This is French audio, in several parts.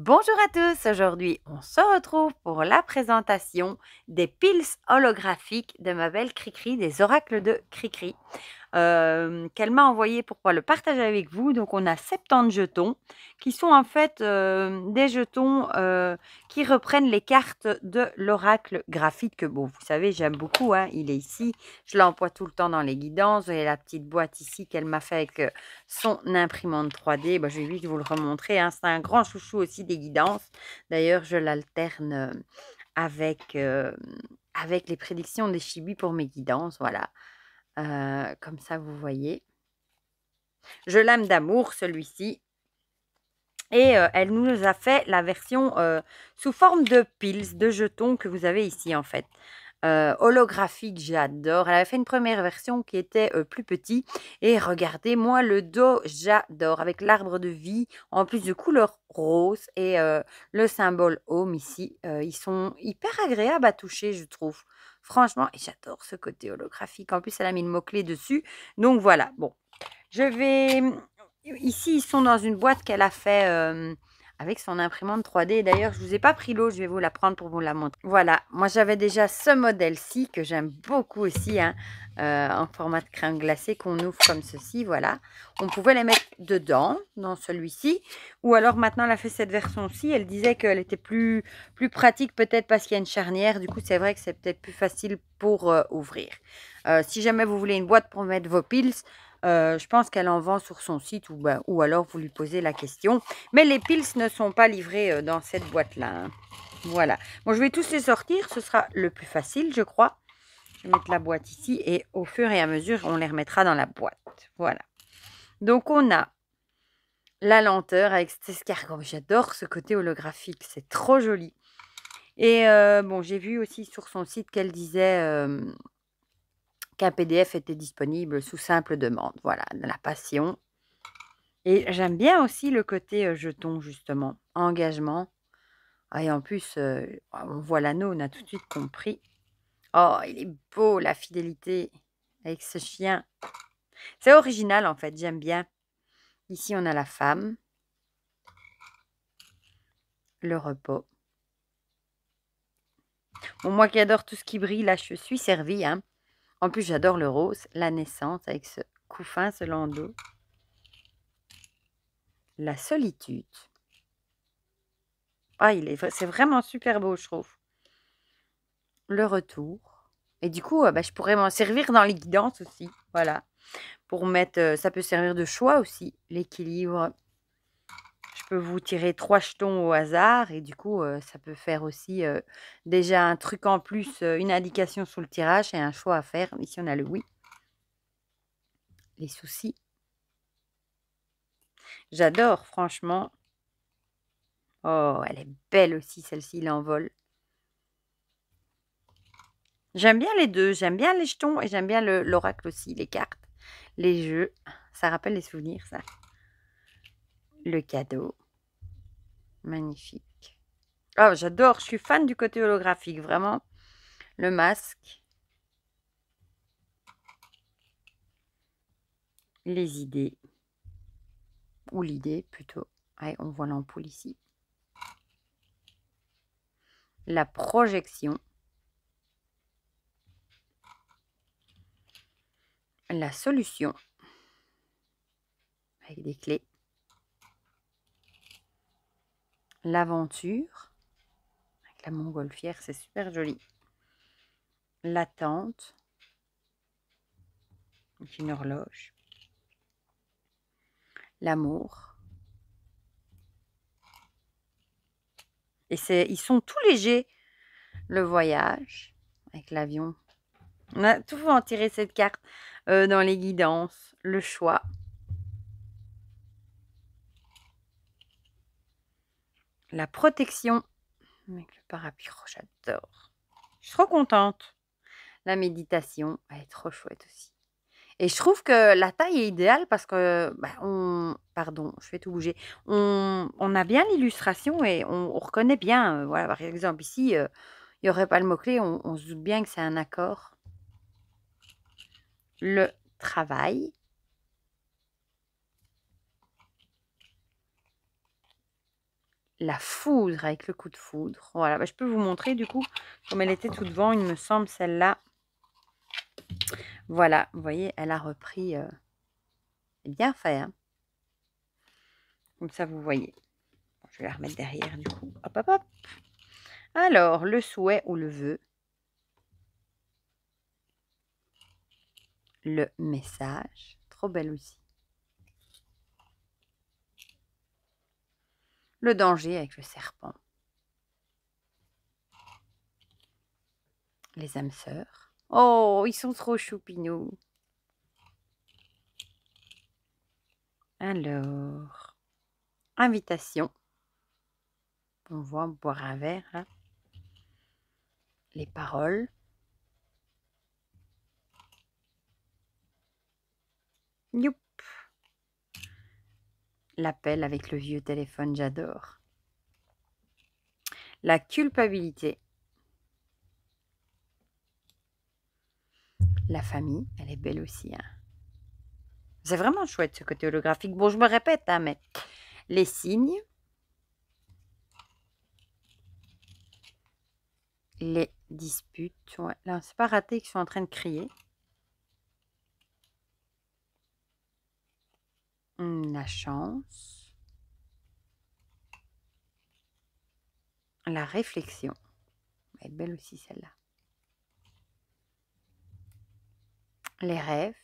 Bonjour à tous, aujourd'hui on se retrouve pour la présentation des piles holographiques de ma belle Cricri, des oracles de Cricri, qu'elle m'a envoyé pour pouvoir le partager avec vous. Donc on a 70 jetons qui sont en fait des jetons qui reprennent les cartes de l'oracle graphique que bon, vous savez j'aime beaucoup, hein, il est ici, je l'emploie tout le temps dans les guidances. Vous voyez la petite boîte ici qu'elle m'a fait avec son imprimante 3D. Bah, je vais vite vous le remontrer, hein. C'est un grand chouchou aussi des guidances. D'ailleurs, je l'alterne avec, avec les prédictions des chibis pour mes guidances. Voilà. Comme ça, vous voyez. Je l'aime d'amour, celui-ci. Et elle nous a fait la version sous forme de piles, de jetons que vous avez ici en fait. Holographique, j'adore. Elle avait fait une première version qui était plus petit. Et regardez, moi, le dos, j'adore. Avec l'arbre de vie, en plus de couleur rose et le symbole Home ici. Ils sont hyper agréables à toucher, je trouve. Franchement, et j'adore ce côté holographique. En plus, elle a mis le mot-clé dessus. Donc voilà, bon. Je vais... Ici, ils sont dans une boîte qu'elle a fait avec son imprimante 3D. D'ailleurs, je ne vous ai pas pris l'eau, je vais vous la prendre pour vous la montrer. Voilà, moi j'avais déjà ce modèle-ci que j'aime beaucoup aussi, hein, en format de crème glacée qu'on ouvre comme ceci, voilà. On pouvait les mettre dedans, dans celui-ci. Ou alors maintenant, elle a fait cette version-ci. Elle disait qu'elle était plus pratique peut-être parce qu'il y a une charnière. Du coup, c'est vrai que c'est peut-être plus facile pour ouvrir. Si jamais vous voulez une boîte pour mettre vos piles, je pense qu'elle en vend sur son site ou alors vous lui posez la question. Mais les piles ne sont pas livrés dans cette boîte-là, hein. Voilà. Bon, je vais tous les sortir. Ce sera le plus facile, je crois. Je vais mettre la boîte ici et au fur et à mesure, on les remettra dans la boîte. Voilà. Donc, on a la lenteur avec cet escargot. J'adore ce côté holographique. C'est trop joli. Et bon, j'ai vu aussi sur son site qu'elle disait... qu'un PDF était disponible sous simple demande. Voilà, de la passion. Et j'aime bien aussi le côté jeton, justement. Engagement. Ah, et en plus, on voit l'anneau, on a tout de suite compris. Oh, il est beau, la fidélité avec ce chien. C'est original, en fait, j'aime bien. Ici, on a la femme. Le repos. Bon, moi qui adore tout ce qui brille, là, je suis servie, hein. En plus, j'adore le rose. La naissance avec ce couffin, ce landau. La solitude. Ah, c'est vraiment super beau, je trouve. Le retour. Et du coup, bah, je pourrais m'en servir dans les guidances aussi. Voilà. Pour mettre, ça peut servir de choix aussi. L'équilibre. Je peux vous tirer 3 jetons au hasard. Et du coup, ça peut faire aussi déjà un truc en plus, une indication sur le tirage et un choix à faire. Ici, on a le oui. Les soucis. J'adore, franchement. Oh, elle est belle aussi, celle-ci, l'envol. J'aime bien les deux. J'aime bien les jetons et j'aime bien l'oracle aussi, les cartes, les jeux. Ça rappelle les souvenirs, ça. Le cadeau. Magnifique. Oh, j'adore. Je suis fan du côté holographique, vraiment. Le masque. Les idées. Ou l'idée, plutôt. Ouais, on voit l'ampoule ici. La projection. La solution. Avec des clés. L'aventure. Avec la montgolfière, c'est super joli. L'attente. Avec une horloge. L'amour. Et ils sont tout légers. Le voyage. Avec l'avion. On a toujours en tiré cette carte dans les guidances. Le choix. La protection. Avec le parapluie, oh, j'adore. Je suis trop contente. La méditation, elle est trop chouette aussi. Et je trouve que la taille est idéale parce que, bah, pardon, je fais tout bouger. On a bien l'illustration et on reconnaît bien. Voilà, par exemple, ici, il n'y aurait pas le mot-clé. On se doute bien que c'est un accord. Le travail. La foudre avec le coup de foudre. Voilà, je peux vous montrer du coup, comme elle était tout devant, il me semble, celle-là. Voilà, vous voyez, elle a repris. C'est bien fait, hein. Comme ça, vous voyez. Bon, je vais la remettre derrière du coup. Hop, hop, hop. Alors, le souhait ou le vœu. Le message. Trop belle aussi. Le danger avec le serpent. Les âmes sœurs. Oh, ils sont trop choupinous. Alors, invitation. On voit boire un verre, là. Les paroles. Youp. L'appel avec le vieux téléphone, j'adore. La culpabilité. La famille, elle est belle aussi, hein. C'est vraiment chouette ce côté holographique. Bon, je me répète, hein, mais les signes. Les disputes. Ouais, là, c'est pas raté qu'ils sont en train de crier. La chance. La réflexion. Elle est belle aussi celle-là. Les rêves.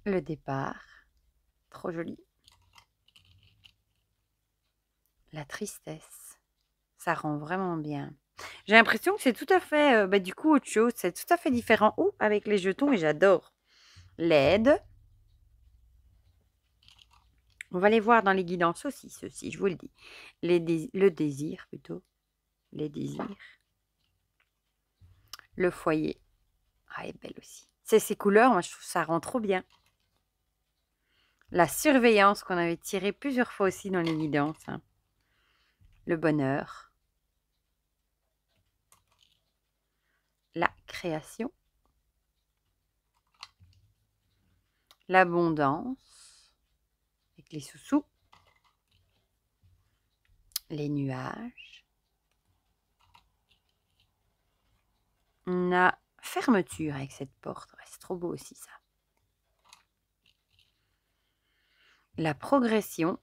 Le départ. Trop joli. La tristesse. Ça rend vraiment bien. J'ai l'impression que c'est tout à fait, du coup, autre chose. C'est tout à fait différent. Ouh, avec les jetons, et j'adore. L'aide. On va les voir dans les guidances aussi, ceux-ci, je vous le dis. Le désir, plutôt. Les désirs. Le foyer. Ah, elle est belle aussi. C'est ces couleurs, moi, je trouve ça rend trop bien. La surveillance qu'on avait tirée plusieurs fois aussi dans les guidances, hein. Le bonheur. La création. L'abondance. Avec les sous-sous. Les nuages. La fermeture avec cette porte. Ouais, c'est trop beau aussi, ça. La progression.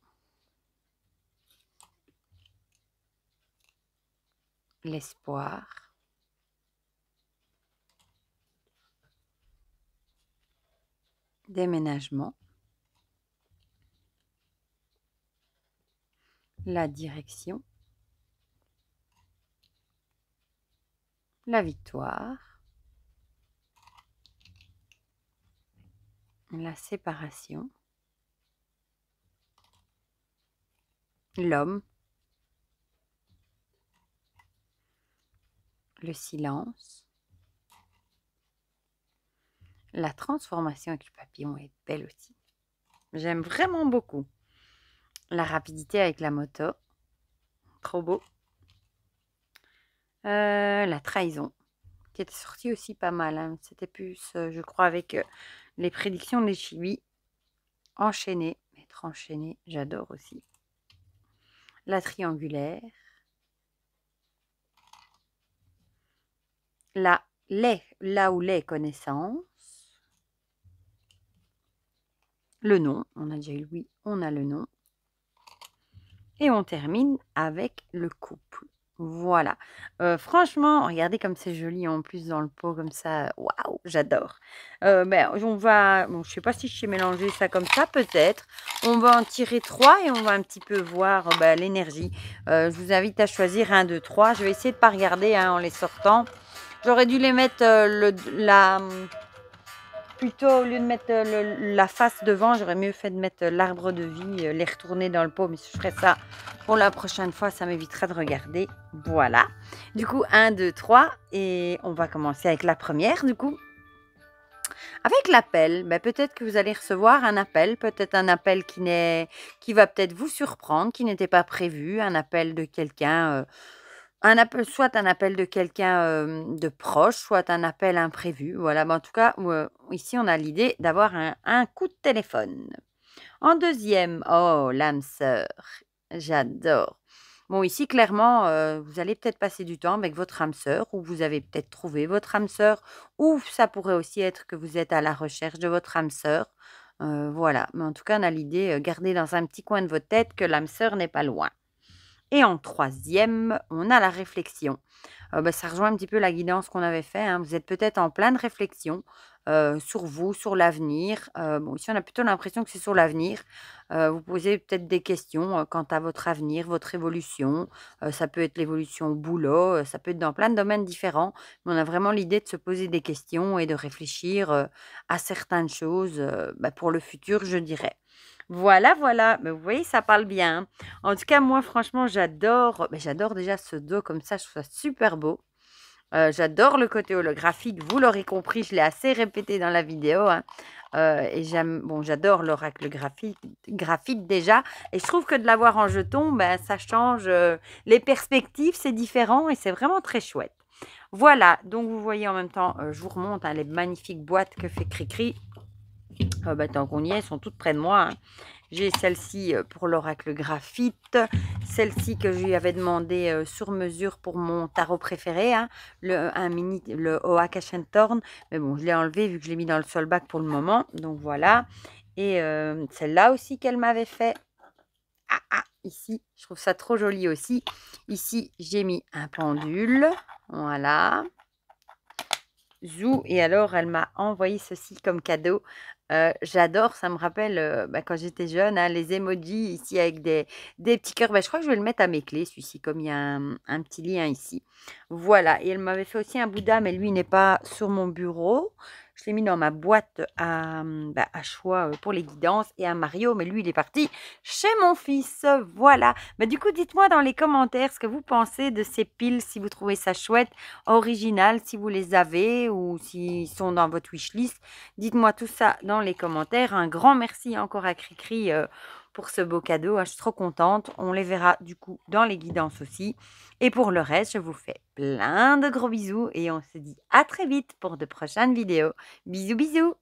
L'espoir. Déménagement. La direction. La victoire. La séparation. L'homme. Le silence. La transformation avec le papillon est belle aussi. J'aime vraiment beaucoup. La rapidité avec la moto. Trop beau. La trahison. Qui était sortie aussi pas mal, hein. C'était plus, je crois, avec les prédictions des chibis. Enchaîné. Être enchaîné, j'adore aussi. La triangulaire. Là où les connaissances. Le nom, on a déjà eu oui, on a le nom. Et on termine avec le couple. Voilà. Franchement, regardez comme c'est joli en plus dans le pot comme ça. Waouh, j'adore. On va, bon, je sais pas si je sais mélanger ça comme ça, peut-être. On va en tirer 3 et on va un petit peu voir l'énergie. Je vous invite à choisir 1, 2, 3. Je vais essayer de pas regarder, hein, en les sortant. J'aurais dû les mettre plutôt, au lieu de mettre la face devant, j'aurais mieux fait de mettre l'arbre de vie, les retourner dans le pot, mais je ferai ça pour la prochaine fois, ça m'évitera de regarder. Voilà. Du coup, 1, 2, 3, et on va commencer avec la première, du coup. Avec l'appel, peut-être que vous allez recevoir un appel, peut-être un appel qui va peut-être vous surprendre, qui n'était pas prévu, un appel de quelqu'un, soit un appel de quelqu'un de proche, soit un appel imprévu. Voilà, en tout cas, ici, on a l'idée d'avoir un coup de téléphone. En deuxième, oh, l'âme sœur, j'adore. Bon, ici, clairement, vous allez peut-être passer du temps avec votre âme sœur ou vous avez peut-être trouvé votre âme sœur ou ça pourrait aussi être que vous êtes à la recherche de votre âme sœur. Voilà, mais en tout cas, on a l'idée, gardez dans un petit coin de votre tête que l'âme sœur n'est pas loin. Et en troisième, on a la réflexion. Ça rejoint un petit peu la guidance qu'on avait fait, hein. Vous êtes peut-être en pleine réflexion, sur vous, sur l'avenir. Bon, ici, on a plutôt l'impression que c'est sur l'avenir. Vous posez peut-être des questions, quant à votre avenir, votre évolution. Ça peut être l'évolution au boulot, ça peut être dans plein de domaines différents, mais on a vraiment l'idée de se poser des questions et de réfléchir, à certaines choses, pour le futur, je dirais. Voilà, voilà, mais vous voyez, ça parle bien, hein. En tout cas, moi, franchement, j'adore déjà ce dos comme ça, je trouve ça super beau. J'adore le côté holographique, vous l'aurez compris, je l'ai assez répété dans la vidéo, hein. Et j'adore l'oracle graphique déjà et je trouve que de l'avoir en jeton, ça change, les perspectives, c'est différent et c'est vraiment très chouette. Voilà, donc vous voyez en même temps, je vous remonte, hein, les magnifiques boîtes que fait Cricri. Tant qu'on y est, elles sont toutes près de moi, hein. J'ai celle-ci pour l'oracle graphite, celle-ci que je lui avais demandé sur mesure pour mon tarot préféré, hein, le Oak Thorn. Mais bon, je l'ai enlevé vu que je l'ai mis dans le solbac pour le moment. Donc voilà. Et celle-là aussi qu'elle m'avait fait. Ici, je trouve ça trop joli aussi. Ici, j'ai mis un pendule. Voilà. Zou, et alors elle m'a envoyé ceci comme cadeau. J'adore, ça me rappelle quand j'étais jeune, hein, les emojis ici avec des petits cœurs. Je crois que je vais le mettre à mes clés, celui-ci, comme il y a un petit lien ici. Voilà, et elle m'avait fait aussi un Bouddha, mais lui n'est pas sur mon bureau. Je l'ai mis dans ma boîte à choix pour les guidances et un Mario, mais lui, il est parti chez mon fils. Voilà. Du coup, dites-moi dans les commentaires ce que vous pensez de ces piles, si vous trouvez ça chouette, original, si vous les avez ou s'ils sont dans votre wishlist. Dites-moi tout ça dans les commentaires. Un grand merci encore à Cricri pour ce beau cadeau, hein. Je suis trop contente. On les verra du coup dans les guidances aussi. Et pour le reste, je vous fais plein de gros bisous et on se dit à très vite pour de prochaines vidéos. Bisous, bisous!